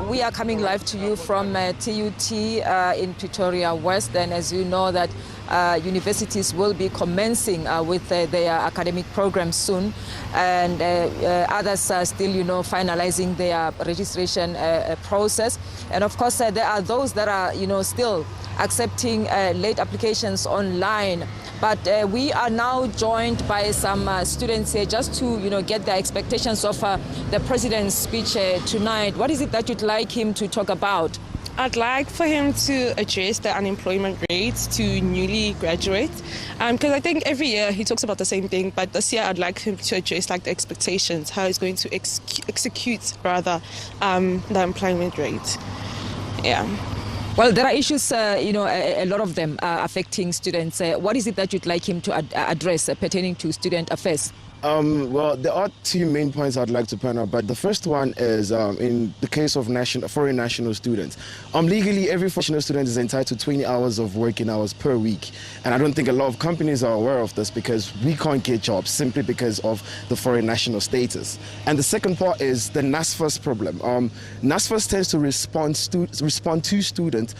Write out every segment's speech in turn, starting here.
We are coming live to you from TUT in Pretoria West, and as you know that universities will be commencing with their academic programs soon, and others are still, finalizing their registration process. And of course, there are those that are, still accepting late applications online. But we are now joined by some students here just to, get their expectations of the president's speech tonight. What is it that you'd like him to talk about? I'd like for him to address the unemployment rates to newly graduates, because I think every year he talks about the same thing, but this year I'd like him to address the expectations, how he's going to execute the employment rate. Yeah. Well, there are issues, a lot of them are affecting students. What is it that you'd like him to address pertaining to student affairs? Well, there are two main points I'd like to point out, but the first one is in the case of foreign national students. Legally, every foreign student is entitled to 20 hours of working hours per week, and I don't think a lot of companies are aware of this because we can't get jobs simply because of the foreign national status. And the second part is the NSFAS problem. NSFAS tends to respond to students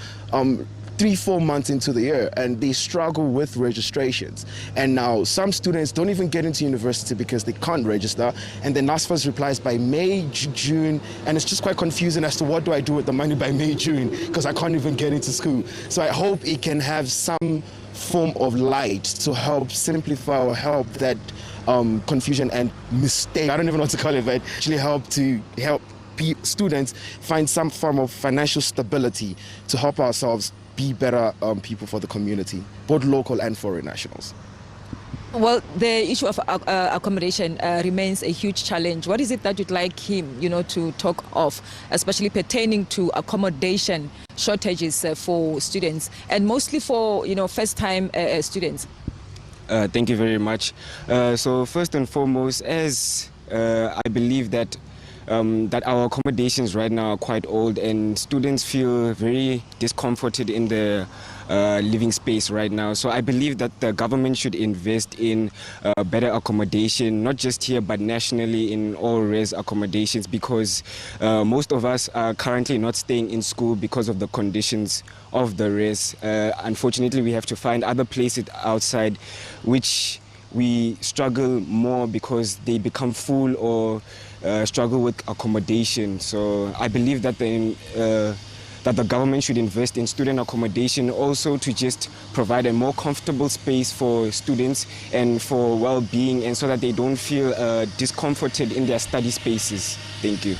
3-4 months into the year, and they struggle with registrations. And now some students don't even get into university because they can't register, and then NSFAS replies by May, June, and it's just quite confusing as to what do I do with the money by May, June, because I can't even get into school. So I hope it can have some form of light to help simplify or help that confusion and mistake, I don't even know what to call it, but actually help students find some form of financial stability to help ourselves be better people for the community, both local and foreign nationals. Well, the issue of accommodation remains a huge challenge. What is it that you'd like him, to talk of, especially pertaining to accommodation shortages for students, and mostly for, first-time students? Thank you very much. So first and foremost, as I believe that our accommodations right now are quite old, and students feel very discomforted in the living space right now. So I believe that the government should invest in better accommodation, not just here but nationally in all res accommodations, because most of us are currently not staying in school because of the conditions of the res. Unfortunately, we have to find other places outside which we struggle more because they become full or struggle with accommodation. So I believe that the government should invest in student accommodation, also to just provide a more comfortable space for students and for well-being, and so that they don't feel discomforted in their study spaces. Thank you.